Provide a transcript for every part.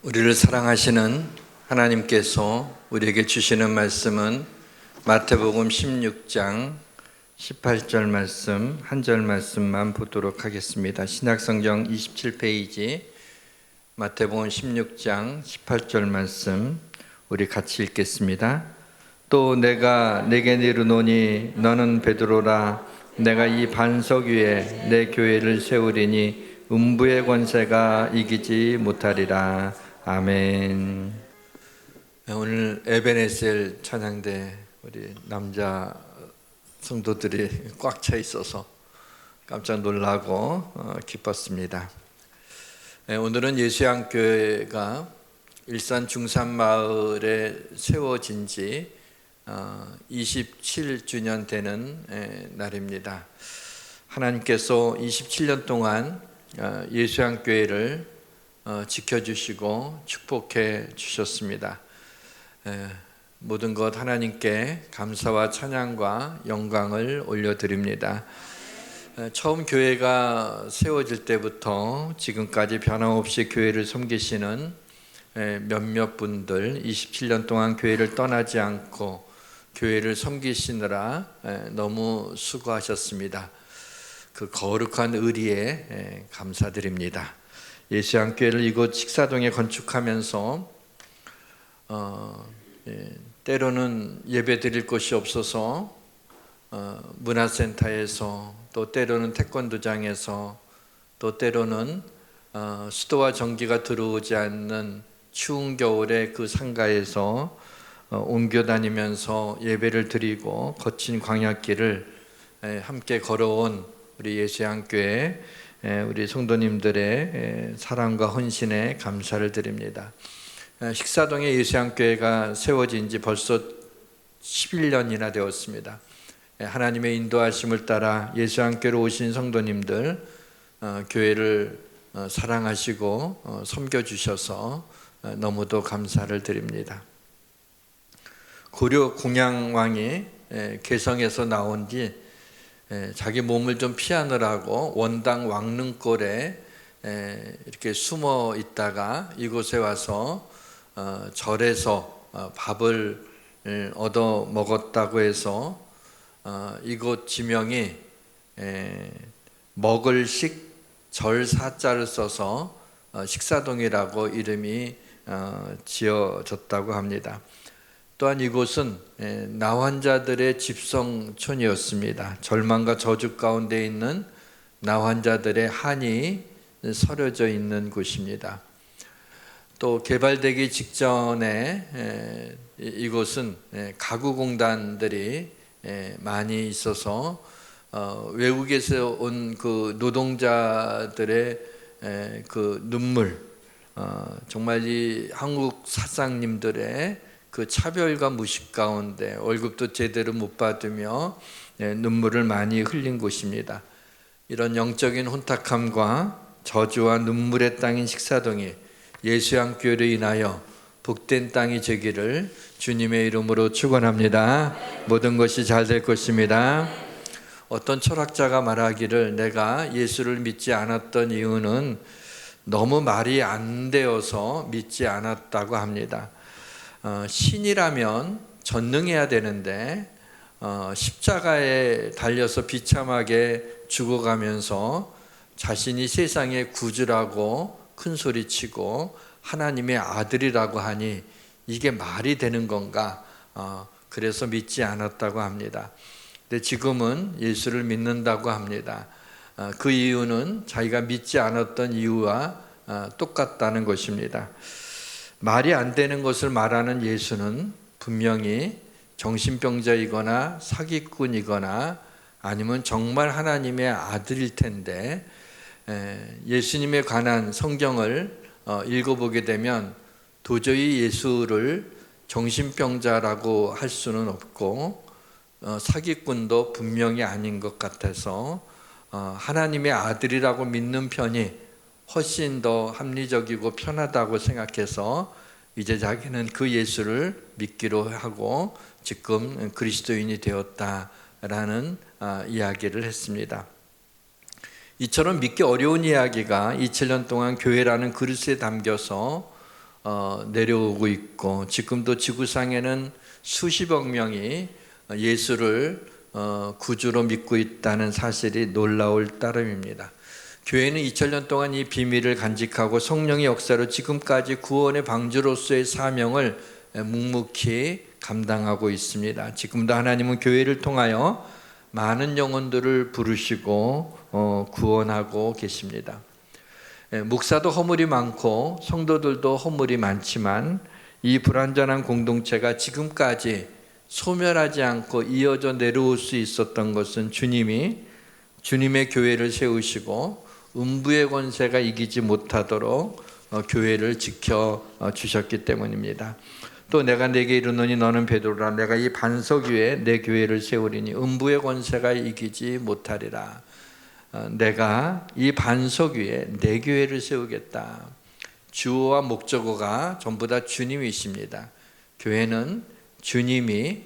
우리를 사랑하시는 하나님께서 우리에게 주시는 말씀은 마태복음 16장 18절 말씀, 한 절 말씀만 보도록 하겠습니다. 신약성경 27페이지 마태복음 16장 18절 말씀 우리 같이 읽겠습니다. 또 내가 내게 이르노니 너는 베드로라. 내가 이 반석 위에 내 교회를 세우리니 음부의 권세가 이기지 못하리라. 아멘. 오늘 에베네셀 찬양대 우리 남자 성도들이 꽉 차 있어서 깜짝 놀라고 기뻤습니다. 오늘은 예수양교회가 일산 중산마을에 세워진 지 27주년 되는 날입니다. 하나님께서 27년 동안 예수양교회를 지켜주시고 축복해 주셨습니다. 모든 것 하나님께 감사와 찬양과 영광을 올려드립니다. 처음 교회가 세워질 때부터 지금까지 변함없이 교회를 섬기시는 몇몇 분들, 27년 동안 교회를 떠나지 않고 교회를 섬기시느라 너무 수고하셨습니다. 그 거룩한 의리에 감사드립니다. 예수양교회를 이곳 식사동에 건축하면서 때로는 예배 드릴 곳이 없어서 문화센터에서, 또 때로는 태권도장에서, 또 때로는 수도와 전기가 들어오지 않는 추운 겨울에 그 상가에서 옮겨 다니면서 예배를 드리고 거친 광야길을 함께 걸어온 우리 예수양교회 우리 성도님들의 사랑과 헌신에 감사를 드립니다. 식사동의 예수양교회가 세워진 지 벌써 11년이나 되었습니다. 하나님의 인도하심을 따라 예수양교회로 오신 성도님들 교회를 사랑하시고 섬겨주셔서 너무도 감사를 드립니다. 고려 공양왕이 개성에서 나온 뒤 자기 몸을 좀 피하느라고 원당 왕릉골에 이렇게 숨어 있다가 이곳에 와서 절에서 밥을 얻어 먹었다고 해서 이곳 지명이 먹을식 절사자를 써서 식사동이라고 이름이 지어졌다고 합니다. 또한 이곳은 나환자들의 집성촌이었습니다. 절망과 저주 가운데 있는 나환자들의 한이 서려져 있는 곳입니다. 또 개발되기 직전에 이곳은 가구공단들이 많이 있어서 외국에서 온 그 노동자들의 그 눈물, 정말 이 한국 사장님들의 그 차별과 무식 가운데 월급도 제대로 못 받으며 눈물을 많이 흘린 곳입니다. 이런 영적인 혼탁함과 저주와 눈물의 땅인 식사동이 예수양교회로 인하여 복된 땅이 되기를 주님의 이름으로 축원합니다. 모든 것이 잘 될 것입니다. 어떤 철학자가 말하기를 내가 예수를 믿지 않았던 이유는 너무 말이 안 되어서 믿지 않았다고 합니다. 신이라면 전능해야 되는데 십자가에 달려서 비참하게 죽어가면서 자신이 세상의 구주라고 큰 소리치고 하나님의 아들이라고 하니 이게 말이 되는 건가? 그래서 믿지 않았다고 합니다. 근데 지금은 예수를 믿는다고 합니다. 그 이유는 자기가 믿지 않았던 이유와 똑같다는 것입니다. 말이 안 되는 것을 말하는 예수는 분명히 정신병자이거나 사기꾼이거나 아니면 정말 하나님의 아들일 텐데, 예수님에 관한 성경을 읽어보게 되면 도저히 예수를 정신병자라고 할 수는 없고 사기꾼도 분명히 아닌 것 같아서 하나님의 아들이라고 믿는 편이 훨씬 더 합리적이고 편하다고 생각해서 이제 자기는 그 예수를 믿기로 하고 지금 그리스도인이 되었다라는 이야기를 했습니다. 이처럼 믿기 어려운 이야기가 2000년 동안 교회라는 그릇에 담겨서 내려오고 있고 지금도 지구상에는 수십억 명이 예수를 구주로 믿고 있다는 사실이 놀라울 따름입니다. 교회는 2000년 동안 이 비밀을 간직하고 성령의 역사로 지금까지 구원의 방주로서의 사명을 묵묵히 감당하고 있습니다. 지금도 하나님은 교회를 통하여 많은 영혼들을 부르시고 구원하고 계십니다. 목사도 허물이 많고 성도들도 허물이 많지만 이 불완전한 공동체가 지금까지 소멸하지 않고 이어져 내려올 수 있었던 것은 주님이 주님의 교회를 세우시고 음부의 권세가 이기지 못하도록 교회를 지켜 주셨기 때문입니다. 또 내가 내게 이르노니 너는 베드로라. 내가 이 반석 위에 내 교회를 세우리니 음부의 권세가 이기지 못하리라. 내가 이 반석 위에 내 교회를 세우겠다. 주어와 목적어가 전부 다 주님이십니다. 교회는 주님이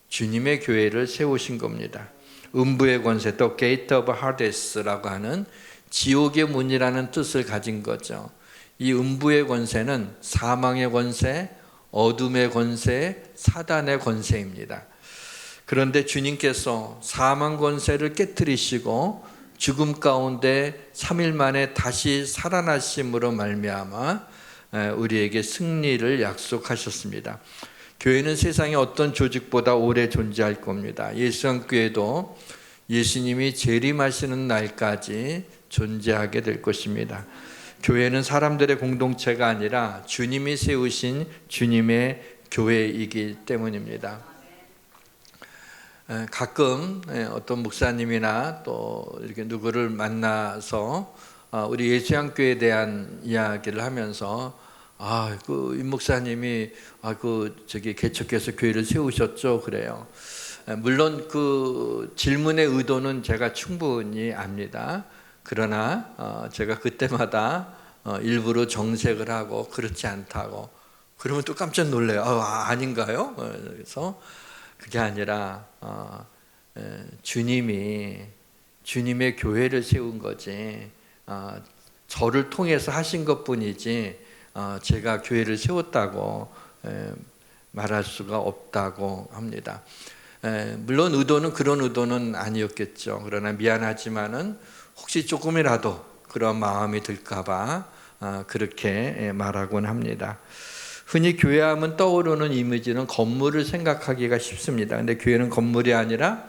주님의 교회를 세우신 겁니다. 음부의 권세, 또 Gate of Hades라고 하는 지옥의 문이라는 뜻을 가진 거죠. 이 음부의 권세는 사망의 권세, 어둠의 권세, 사단의 권세입니다. 그런데 주님께서 사망 권세를 깨뜨리시고 죽음 가운데 3일 만에 다시 살아나심으로 말미암아 우리에게 승리를 약속하셨습니다. 교회는 세상의 어떤 조직보다 오래 존재할 겁니다. 예수님교회도 예수님이 재림하시는 날까지 존재하게 될 것입니다. 교회는 사람들의 공동체가 아니라 주님이 세우신 주님의 교회이기 때문입니다. 가끔 어떤 목사님이나 또 이렇게 누구를 만나서 우리 예수양교회에 대한 이야기를 하면서 이 목사님이 개척해서 교회를 세우셨죠, 그래요. 물론 그 질문의 의도는 제가 충분히 압니다. 그러나 제가 그때마다 일부러 정색을 하고 그렇지 않다고 그러면 또 깜짝 놀래요. 아닌가요? 그래서 그게 아니라 주님이 주님의 교회를 세운 거지 저를 통해서 하신 것뿐이지 제가 교회를 세웠다고 말할 수가 없다고 합니다. 물론 의도는 그런 의도는 아니었겠죠. 그러나 미안하지만은 혹시 조금이라도 그런 마음이 들까봐 그렇게 말하곤 합니다. 흔히 교회하면 떠오르는 이미지는 건물을 생각하기가 쉽습니다. 근데 교회는 건물이 아니라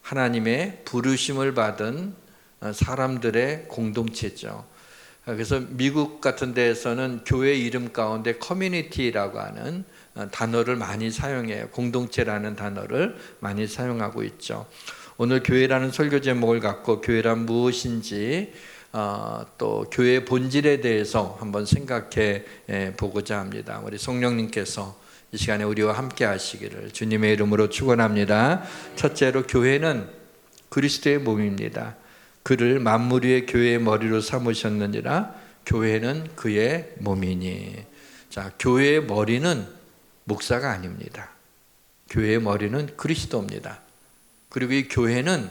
하나님의 부르심을 받은 사람들의 공동체죠. 그래서 미국 같은 데에서는 교회 이름 가운데 커뮤니티라고 하는 단어를 많이 사용해요. 공동체라는 단어를 많이 사용하고 있죠. 오늘 교회라는 설교 제목을 갖고 교회란 무엇인지 또 교회의 본질에 대해서 한번 생각해 보고자 합니다. 우리 성령님께서 이 시간에 우리와 함께 하시기를 주님의 이름으로 축원합니다. 첫째로 교회는 그리스도의 몸입니다. 그를 만물 위의 교회의 머리로 삼으셨느니라. 교회는 그의 몸이니. 자, 교회의 머리는 목사가 아닙니다. 교회의 머리는 그리스도입니다. 그리고 이 교회는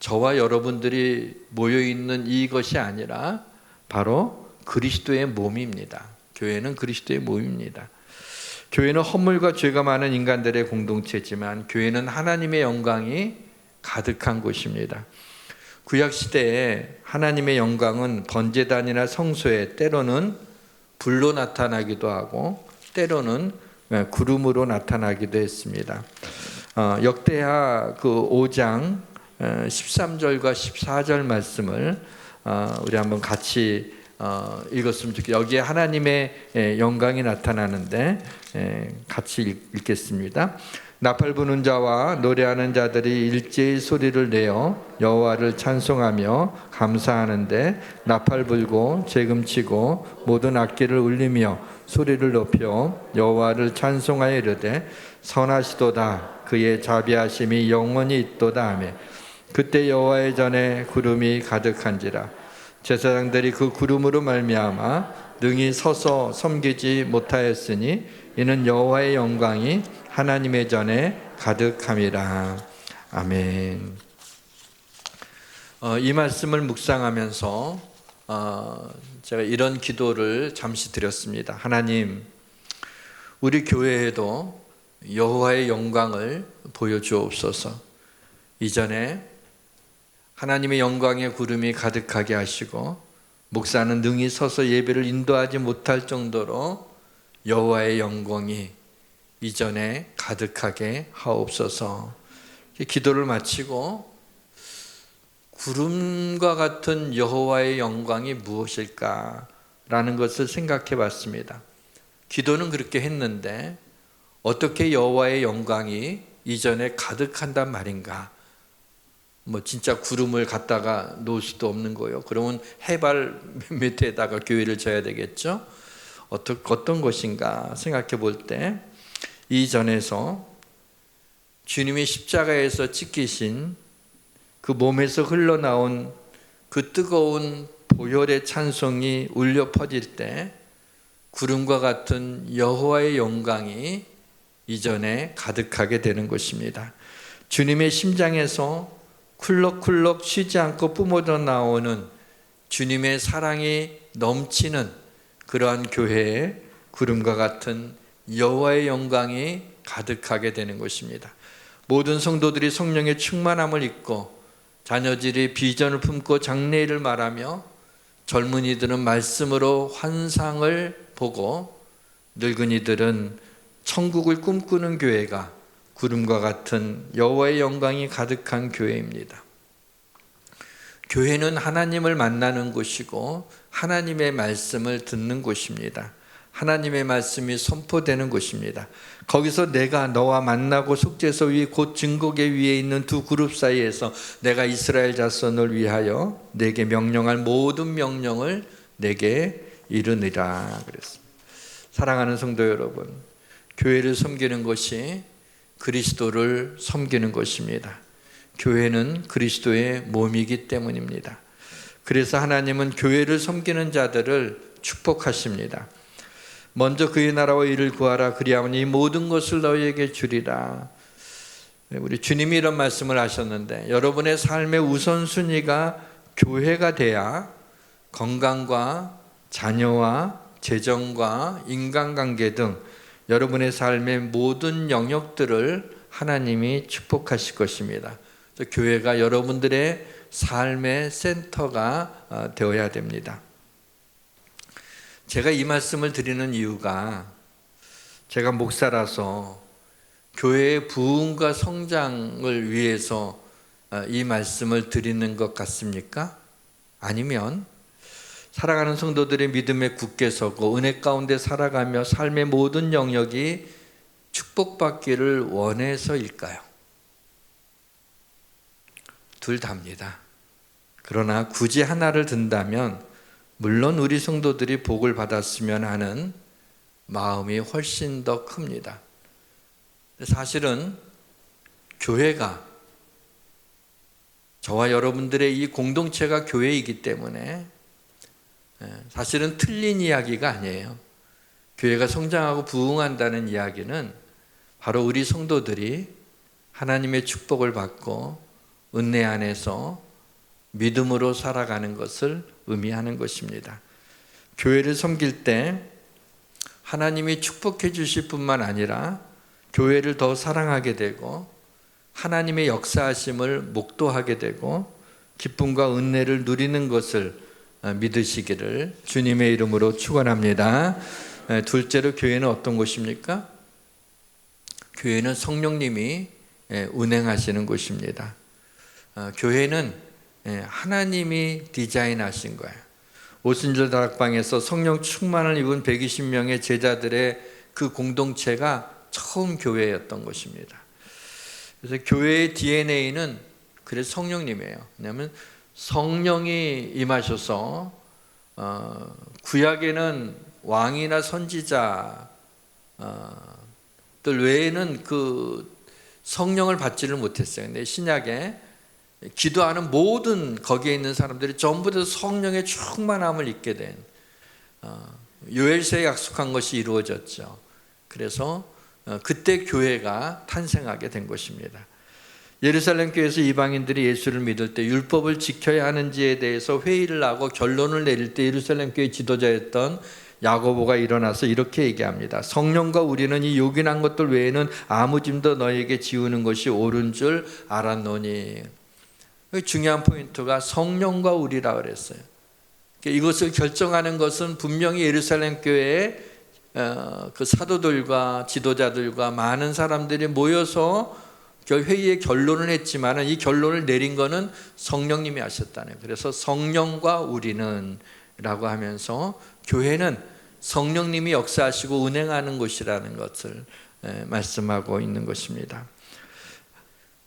저와 여러분들이 모여있는 이것이 아니라 바로 그리스도의 몸입니다. 교회는 그리스도의 몸입니다. 교회는 허물과 죄가 많은 인간들의 공동체지만 교회는 하나님의 영광이 가득한 곳입니다. 구약시대에 하나님의 영광은 번제단이나 성소에 때로는 불로 나타나기도 하고 때로는 구름으로 나타나기도 했습니다. 역대하 그 5장 13절과 14절 말씀을 우리 한번 같이 읽었으면 좋겠어요. 여기에 하나님의 영광이 나타나는데 같이 읽겠습니다. 나팔 부는 자와 노래하는 자들이 일제히 소리를 내어 여호와를 찬송하며 감사하는데 나팔 불고 재금치고 모든 악기를 울리며 소리를 높여 여호와를 찬송하여 이르되 선하시도다 그의 자비하심이 영원히 있도다 하며 그때 여호와의 전에 구름이 가득한지라 제사장들이 그 구름으로 말미암아 능히 서서 섬기지 못하였으니 이는 여호와의 영광이 하나님의 전에 가득함이라. 아멘. 이 말씀을 묵상하면서 제가 이런 기도를 잠시 드렸습니다. 하나님, 우리 교회에도 여호와의 영광을 보여주옵소서. 이전에 하나님의 영광의 구름이 가득하게 하시고 목사는 능히 서서 예배를 인도하지 못할 정도로 여호와의 영광이 이전에 가득하게 하옵소서. 기도를 마치고 구름과 같은 여호와의 영광이 무엇일까라는 것을 생각해 봤습니다. 기도는 그렇게 했는데 어떻게 여호와의 영광이 이전에 가득한단 말인가? 진짜 구름을 갖다가 놓을 수도 없는 거예요. 그러면 해발 몇 미터에다가 교회를 져야 되겠죠? 어떤 것인가 생각해 볼 때 이전에서 주님이 십자가에서 찢기신 그 몸에서 흘러나온 그 뜨거운 보혈의 찬송이 울려 퍼질 때 구름과 같은 여호와의 영광이 이전에 가득하게 되는 것입니다. 주님의 심장에서 쿨럭쿨럭 쉬지 않고 뿜어져 나오는 주님의 사랑이 넘치는 그러한 교회에 구름과 같은 여호와의 영광이 가득하게 되는 것입니다. 모든 성도들이 성령의 충만함을 입고 자녀들이 비전을 품고 장래일을 말하며 젊은이들은 말씀으로 환상을 보고 늙은이들은 천국을 꿈꾸는 교회가 구름과 같은 여호와의 영광이 가득한 교회입니다. 교회는 하나님을 만나는 곳이고 하나님의 말씀을 듣는 곳입니다. 하나님의 말씀이 선포되는 곳입니다. 거기서 내가 너와 만나고 속죄소 위 곧 증거계 위에 있는 두 그룹 사이에서 내가 이스라엘 자손을 위하여 내게 명령할 모든 명령을 내게 이르니라 그랬습니다. 사랑하는 성도 여러분, 교회를 섬기는 것이 그리스도를 섬기는 것입니다. 교회는 그리스도의 몸이기 때문입니다. 그래서 하나님은 교회를 섬기는 자들을 축복하십니다. 먼저 그의 나라와 의를 구하라. 그리하면 이 모든 것을 너희에게 주리라. 우리 주님이 이런 말씀을 하셨는데 여러분의 삶의 우선순위가 교회가 돼야 건강과 자녀와 재정과 인간관계 등 여러분의 삶의 모든 영역들을 하나님이 축복하실 것입니다. 교회가 여러분들의 삶의 센터가 되어야 됩니다. 제가 이 말씀을 드리는 이유가 제가 목사라서 교회의 부흥과 성장을 위해서 이 말씀을 드리는 것 같습니까? 아니면 살아가는 성도들의 믿음에 굳게 서고 은혜 가운데 살아가며 삶의 모든 영역이 축복받기를 원해서일까요? 둘 다입니다. 그러나 굳이 하나를 든다면 물론 우리 성도들이 복을 받았으면 하는 마음이 훨씬 더 큽니다. 사실은 교회가 저와 여러분들의 이 공동체가 교회이기 때문에 사실은 틀린 이야기가 아니에요. 교회가 성장하고 부흥한다는 이야기는 바로 우리 성도들이 하나님의 축복을 받고 은혜 안에서 믿음으로 살아가는 것을 의미하는 것입니다. 교회를 섬길 때 하나님이 축복해 주실 뿐만 아니라 교회를 더 사랑하게 되고 하나님의 역사하심을 목도하게 되고 기쁨과 은혜를 누리는 것을 믿으시기를 주님의 이름으로 축원합니다. 둘째로 교회는 어떤 곳입니까? 교회는 성령님이 운행하시는 곳입니다. 교회는 하나님이 디자인하신 거예요. 오순절 다락방에서 성령 충만을 입은 120명의 제자들의 그 공동체가 처음 교회였던 것입니다. 그래서 교회의 DNA는 그래서 성령님이에요. 왜냐하면 성령이 임하셔서 구약에는 왕이나 선지자 들 외에는 그 성령을 받지를 못했어요. 근데 신약에 기도하는 모든 거기에 있는 사람들이 전부 다 성령의 충만함을 입게 된 요엘서에 약속한 것이 이루어졌죠. 그래서 그때 교회가 탄생하게 된 것입니다. 예루살렘 교회에서 이방인들이 예수를 믿을 때 율법을 지켜야 하는지에 대해서 회의를 하고 결론을 내릴 때 예루살렘 교회 지도자였던 야고보가 일어나서 이렇게 얘기합니다. 성령과 우리는 이 요긴한 것들 외에는 아무 짐도 너에게 지우는 것이 옳은 줄 알았노니. 중요한 포인트가 성령과 우리라 그랬어요. 이것을 결정하는 것은 분명히 예루살렘 교회의 그 사도들과 지도자들과 많은 사람들이 모여서 회의의 결론을 했지만 이 결론을 내린 것은 성령님이 하셨다는. 그래서 성령과 우리는 라고 하면서 교회는 성령님이 역사하시고 운행하는 곳이라는 것을 말씀하고 있는 것입니다.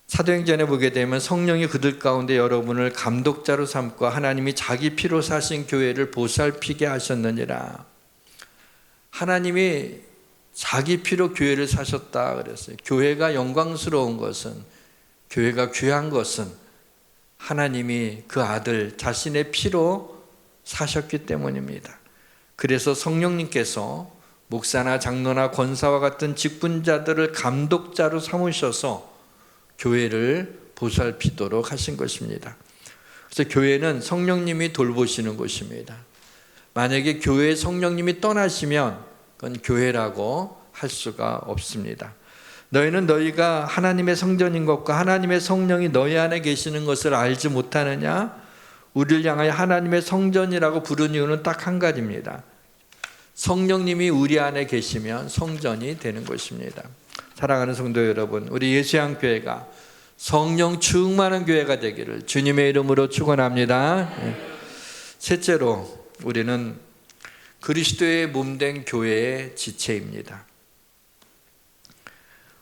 사도행전에 보게 되면 성령이 그들 가운데 여러분을 감독자로 삼고 하나님이 자기 피로 사신 교회를 보살피게 하셨느니라. 하나님이 자기 피로 교회를 사셨다 그랬어요. 교회가 영광스러운 것은, 교회가 귀한 것은 하나님이 그 아들 자신의 피로 사셨기 때문입니다. 그래서 성령님께서 목사나 장로나 권사와 같은 직분자들을 감독자로 삼으셔서 교회를 보살피도록 하신 것입니다. 그래서 교회는 성령님이 돌보시는 곳입니다. 만약에 교회에 성령님이 떠나시면 그건 교회라고 할 수가 없습니다. 너희는 너희가 하나님의 성전인 것과 하나님의 성령이 너희 안에 계시는 것을 알지 못하느냐? 우리를 향하여 하나님의 성전이라고 부른 이유는 딱 한 가지입니다. 성령님이 우리 안에 계시면 성전이 되는 것입니다. 사랑하는 성도 여러분, 우리 예수양 교회가 성령 충만한 교회가 되기를 주님의 이름으로 축원합니다. 셋째로 우리는 그리스도의 몸된 교회의 지체입니다.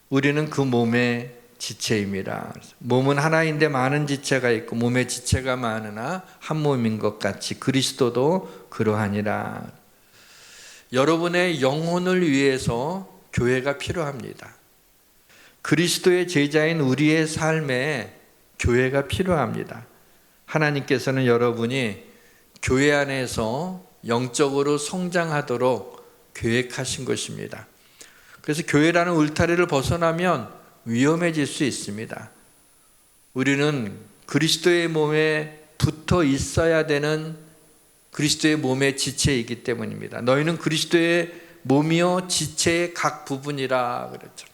우리는 그 몸의 지체입니다. 몸은 하나인데 많은 지체가 있고 몸의 지체가 많으나 한 몸인 것 같이 그리스도도 그러하니라. 여러분의 영혼을 위해서 교회가 필요합니다. 그리스도의 제자인 우리의 삶에 교회가 필요합니다. 하나님께서는 여러분이 교회 안에서 영적으로 성장하도록 계획하신 것입니다. 그래서 교회라는 울타리를 벗어나면 위험해질 수 있습니다. 우리는 그리스도의 몸에 붙어 있어야 되는 그리스도의 몸의 지체이기 때문입니다. 너희는 그리스도의 몸이요 지체의 각 부분이라 그랬죠.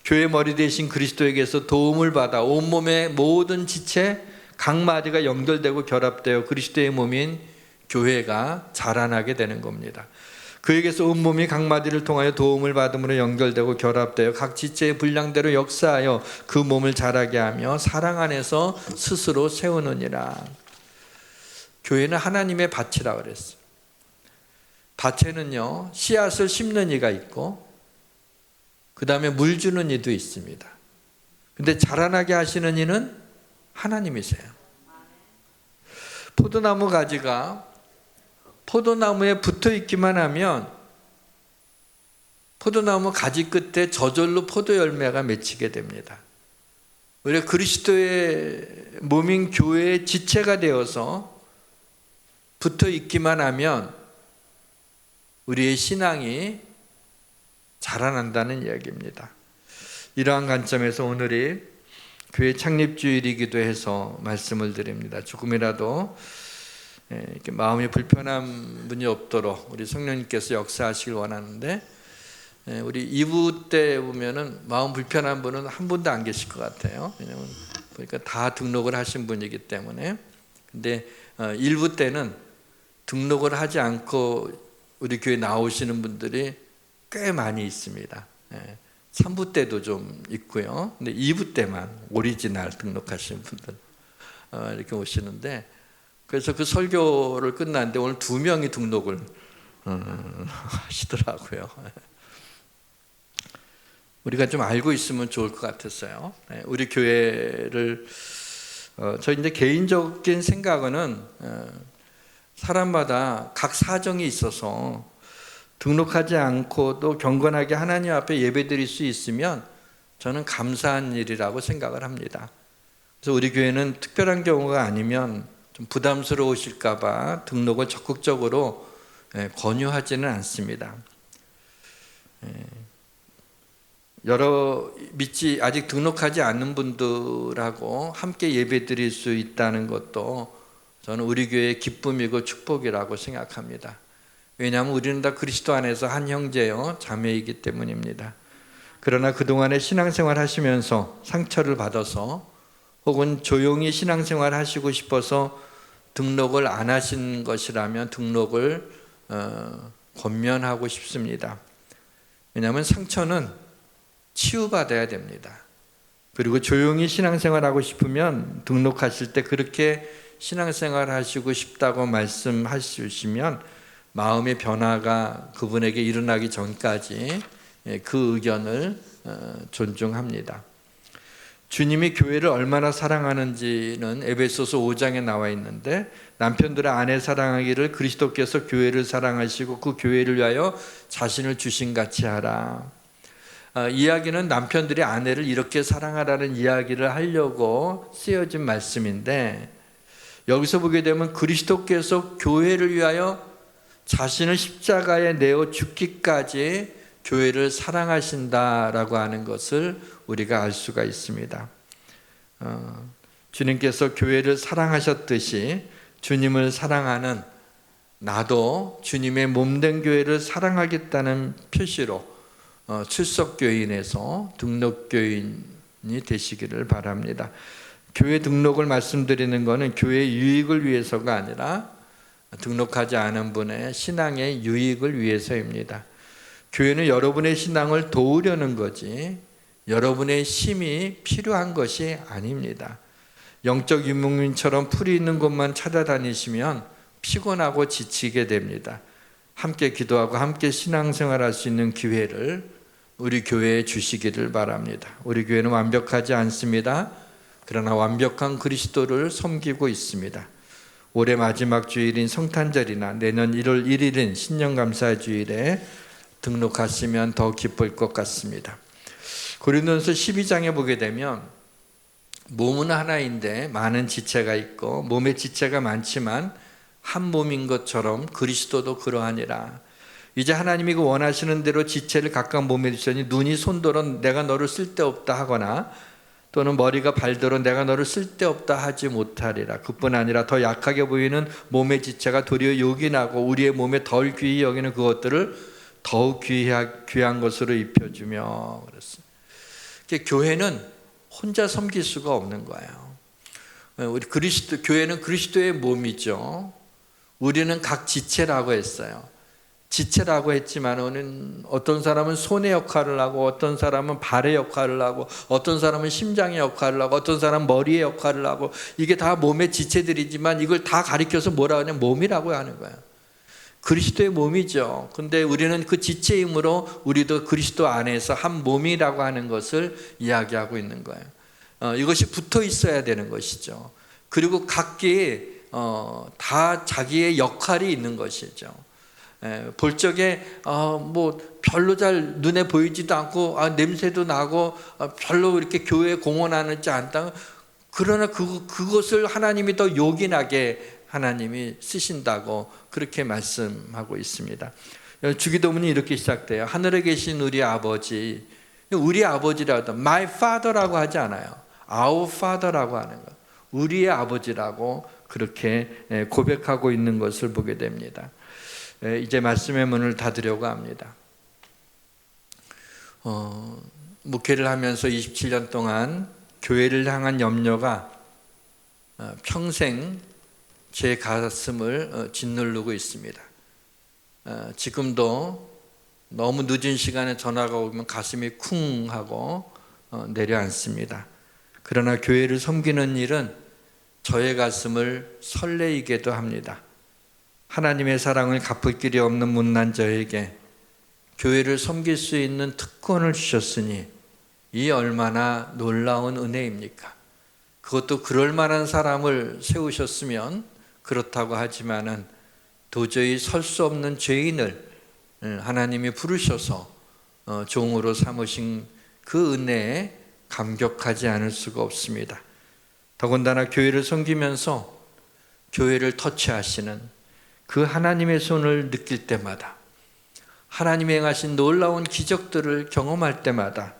교회 머리 대신 그리스도에게서 도움을 받아 온몸의 모든 지체 각 마디가 연결되고 결합되어 그리스도의 몸인 교회가 자라나게 되는 겁니다. 그에게서 온몸이 각 마디를 통하여 도움을 받음으로 연결되고 결합되어 각 지체의 분량대로 역사하여 그 몸을 자라게 하며 사랑 안에서 스스로 세우느니라. 교회는 하나님의 밭이라 그랬어요. 밭에는요 씨앗을 심는 이가 있고 그 다음에 물 주는 이도 있습니다. 근데 자라나게 하시는 이는 하나님이세요. 포도나무 가지가 포도나무에 붙어 있기만 하면 포도나무 가지 끝에 저절로 포도 열매가 맺히게 됩니다. 우리가 그리스도의 몸인 교회의 지체가 되어서 붙어 있기만 하면 우리의 신앙이 자라난다는 이야기입니다. 이러한 관점에서 오늘이 교회 창립주일이기도 해서 말씀을 드립니다. 조금이라도 이렇게 마음이 불편한 분이 없도록 우리 성령님께서 역사하시길 원하는데 우리 2부 때 보면은 마음 불편한 분은 한 분도 안 계실 것 같아요. 왜냐하면 보니까 다 등록을 하신 분이기 때문에. 근데 1부 때는 등록을 하지 않고 우리 교회 나오시는 분들이 꽤 많이 있습니다. 3부 때도 좀 있고요. 근데 2부 때만 오리지널 등록하신 분들 이렇게 오시는데 그래서 그 설교를 끝났는데 오늘 2명이 등록을 하시더라고요. 우리가 좀 알고 있으면 좋을 것 같았어요. 우리 교회를 저 이제 개인적인 생각은 사람마다 각 사정이 있어서 등록하지 않고도 경건하게 하나님 앞에 예배드릴 수 있으면 저는 감사한 일이라고 생각을 합니다. 그래서 우리 교회는 특별한 경우가 아니면 좀 부담스러우실까 봐 등록을 적극적으로 권유하지는 않습니다. 아직 등록하지 않는 분들하고 함께 예배 드릴 수 있다는 것도 저는 우리 교회의 기쁨이고 축복이라고 생각합니다. 왜냐하면 우리는 다 그리스도 안에서 한 형제요 자매이기 때문입니다. 그러나 그동안에 신앙생활 하시면서 상처를 받아서 혹은 조용히 신앙생활 하시고 싶어서 등록을 안 하신 것이라면 등록을 권면하고 싶습니다. 왜냐하면 상처는 치유받아야 됩니다. 그리고 조용히 신앙생활 하고 싶으면 등록하실 때 그렇게 신앙생활 하시고 싶다고 말씀하시면 마음의 변화가 그분에게 일어나기 전까지 그 의견을 존중합니다. 주님이 교회를 얼마나 사랑하는지는 에베소서 5장에 나와 있는데 남편들의 아내 사랑하기를 그리스도께서 교회를 사랑하시고 그 교회를 위하여 자신을 주신 같이 하라. 이야기는 남편들이 아내를 이렇게 사랑하라는 이야기를 하려고 쓰여진 말씀인데 여기서 보게 되면 그리스도께서 교회를 위하여 자신을 십자가에 내어 죽기까지 교회를 사랑하신다라고 하는 것을 우리가 알 수가 있습니다. 주님께서 교회를 사랑하셨듯이 주님을 사랑하는 나도 주님의 몸된 교회를 사랑하겠다는 표시로 출석교인에서 등록교인이 되시기를 바랍니다. 교회 등록을 말씀드리는 것은 교회 유익을 위해서가 아니라 등록하지 않은 분의 신앙의 유익을 위해서입니다. 교회는 여러분의 신앙을 도우려는 거지 여러분의 힘이 필요한 것이 아닙니다. 영적 유목민처럼 풀이 있는 곳만 찾아다니시면 피곤하고 지치게 됩니다. 함께 기도하고 함께 신앙생활할 수 있는 기회를 우리 교회에 주시기를 바랍니다. 우리 교회는 완벽하지 않습니다. 그러나 완벽한 그리스도를 섬기고 있습니다. 올해 마지막 주일인 성탄절이나 내년 1월 1일인 신년감사주일에 등록하시면 더 기쁠 것 같습니다. 고린도전서 12장에 보게 되면 몸은 하나인데 많은 지체가 있고 몸의 지체가 많지만 한 몸인 것처럼 그리스도도 그러하니라. 이제 하나님이 그 원하시는 대로 지체를 각각 몸에 주시니 눈이 손더러 내가 너를 쓸데없다 하거나 또는 머리가 발더러 내가 너를 쓸데없다 하지 못하리라. 그뿐 아니라 더 약하게 보이는 몸의 지체가 도리어 요긴하고 우리의 몸에 덜 귀히 여기는 그것들을 더욱 귀한 것으로 입혀주며 그랬습니다. 교회는 혼자 섬길 수가 없는 거예요. 우리 교회는 그리스도의 몸이죠. 우리는 각 지체라고 했어요. 지체라고 했지만은 어떤 사람은 손의 역할을 하고 어떤 사람은 발의 역할을 하고 어떤 사람은 심장의 역할을 하고 어떤 사람은 머리의 역할을 하고 이게 다 몸의 지체들이지만 이걸 다 가리켜서 뭐라 하냐면 몸이라고 하는 거예요. 그리스도의 몸이죠. 근데 우리는 그 지체이므로 우리도 그리스도 안에서 한 몸이라고 하는 것을 이야기하고 있는 거예요. 이것이 붙어 있어야 되는 것이죠. 그리고 각기 다 자기의 역할이 있는 것이죠. 볼 적에 뭐 별로 잘 눈에 보이지도 않고 냄새도 나고 별로 이렇게 교회에 공헌하지 않다. 그러나 그것을 하나님이 더 요긴하게 하나님이 쓰신다고 그렇게 말씀하고 있습니다. 주기도문이 이렇게 시작돼요. 하늘에 계신 우리 아버지, 우리 아버지라고 My Father라고 하지 않아요. Our Father라고 하는 것. 우리의 아버지라고 그렇게 고백하고 있는 것을 보게 됩니다. 이제 말씀의 문을 닫으려고 합니다. 목회를 하면서 27년 동안 교회를 향한 염려가 평생 제 가슴을 짓누르고 있습니다. 지금도 너무 늦은 시간에 전화가 오면 가슴이 쿵 하고 내려앉습니다. 그러나 교회를 섬기는 일은 저의 가슴을 설레이게도 합니다. 하나님의 사랑을 갚을 길이 없는 못난 저에게 교회를 섬길 수 있는 특권을 주셨으니 이 얼마나 놀라운 은혜입니까? 그것도 그럴 만한 사람을 세우셨으면 그렇다고 하지만은 도저히 설 수 없는 죄인을 하나님이 부르셔서 종으로 삼으신 그 은혜에 감격하지 않을 수가 없습니다. 더군다나 교회를 섬기면서 교회를 터치하시는 그 하나님의 손을 느낄 때마다 하나님이 행하신 놀라운 기적들을 경험할 때마다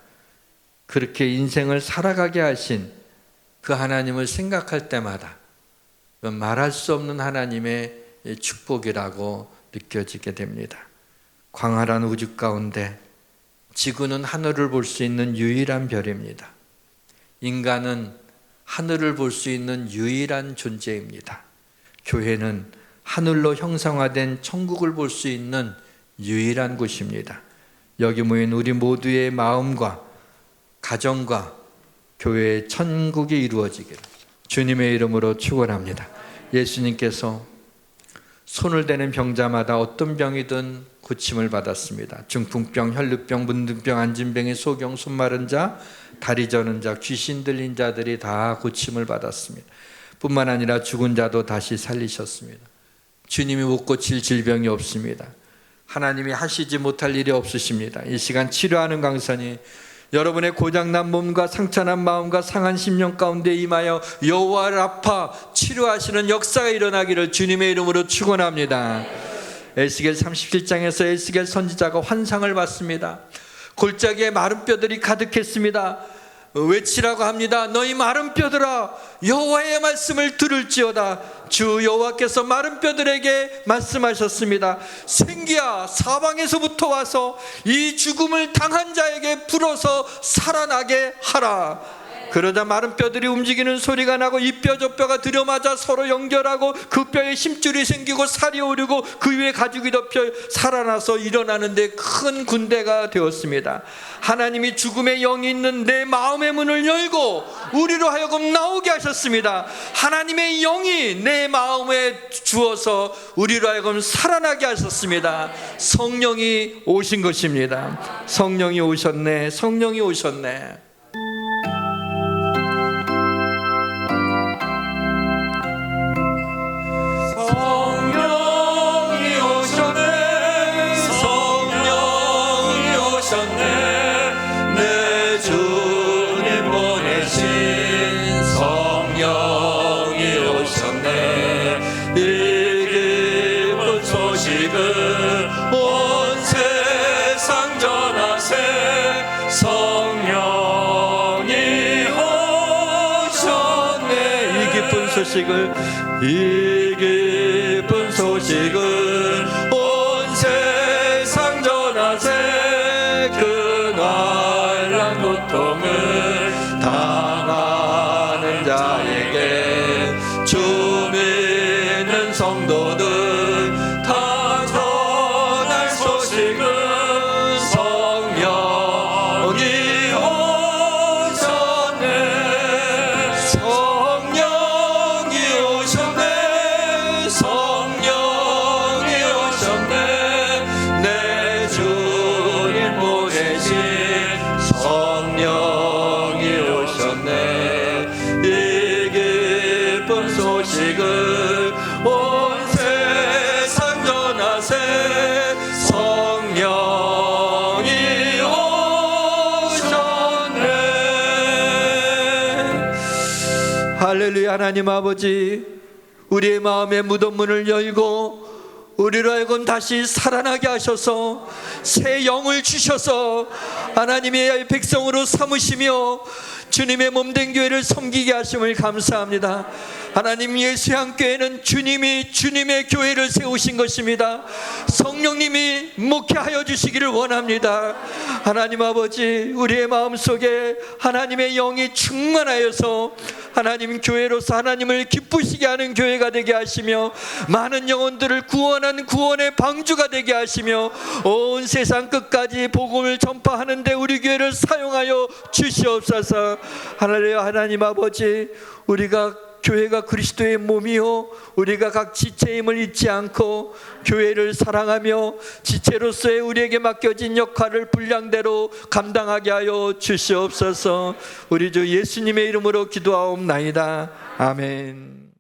그렇게 인생을 살아가게 하신 그 하나님을 생각할 때마다 말할 수 없는 하나님의 축복이라고 느껴지게 됩니다. 광활한 우주 가운데 지구는 하늘을 볼 수 있는 유일한 별입니다. 인간은 하늘을 볼 수 있는 유일한 존재입니다. 교회는 하늘로 형상화된 천국을 볼 수 있는 유일한 곳입니다. 여기 모인 우리 모두의 마음과 가정과 교회의 천국이 이루어지기를 주님의 이름으로 축원합니다. 예수님께서 손을 대는 병자마다 어떤 병이든 고침을 받았습니다. 중풍병, 혈루병, 문둥병, 안진병의 소경, 손 마른 자, 다리 저는 자, 귀신 들린 자들이 다 고침을 받았습니다. 뿐만 아니라 죽은 자도 다시 살리셨습니다. 주님이 못 고칠 질병이 없습니다. 하나님이 하시지 못할 일이 없으십니다. 이 시간 치료하는 강사님, 여러분의 고장난 몸과 상처난 마음과 상한 심령 가운데 임하여 여호와 라파 치료하시는 역사가 일어나기를 주님의 이름으로 축원합니다. 에스겔 37장에서 에스겔 선지자가 환상을 봤습니다. 골짜기에 마른 뼈들이 가득했습니다. 외치라고 합니다. 너희 마른 뼈들아, 여호와의 말씀을 들을지어다. 주 여호와께서 마른 뼈들에게 말씀하셨습니다. 생기야, 사방에서부터 와서 이 죽음을 당한 자에게 불어서 살아나게 하라. 그러자 마른 뼈들이 움직이는 소리가 나고 이 뼈 저 뼈가 들여맞아 서로 연결하고 그 뼈에 힘줄이 생기고 살이 오르고 그 위에 가죽이 덮여 살아나서 일어나는데 큰 군대가 되었습니다. 하나님이 죽음의 영이 있는 내 마음의 문을 열고 우리로 하여금 나오게 하셨습니다. 하나님의 영이 내 마음에 주어서 우리로 하여금 살아나게 하셨습니다. 성령이 오신 것입니다. 성령이 오셨네. 성령이 오셨네. 이 기쁜 소식을 온 세상 전하세. 그 날란 고통을 당하는 자에게 주 믿는 성도들 다 전할 소식은 성령이 오셨네. 성령이 오셨네. 내 주님 보내신 성령이 오셨네. 이 기쁜 소식을 온 세상 전하세. 성령이 오셨네. 할렐루야. 하나님 아버지, 우리의 마음의 무덤문을 열고 우리로 하여금 다시 살아나게 하셔서 새 영을 주셔서 하나님의 백성으로 삼으시며 주님의 몸된 교회를 섬기게 하심을 감사합니다. 하나님, 예수향교회는 주님이 주님의 교회를 세우신 것입니다. 성령님이 목회하여 주시기를 원합니다. 하나님 아버지, 우리의 마음속에 하나님의 영이 충만하여서 하나님 교회로서 하나님을 기쁘시게 하는 교회가 되게 하시며 많은 영혼들을 구원한 구원의 방주가 되게 하시며 온 세상 끝까지 복음을 전파하는데 우리 교회를 사용하여 주시옵소서. 할렐루야. 하나님 아버지, 우리가 교회가 그리스도의 몸이요 우리가 각 지체임을 잊지 않고 교회를 사랑하며 지체로서의 우리에게 맡겨진 역할을 분량대로 감당하게 하여 주시옵소서. 우리 주 예수님의 이름으로 기도하옵나이다. 아멘.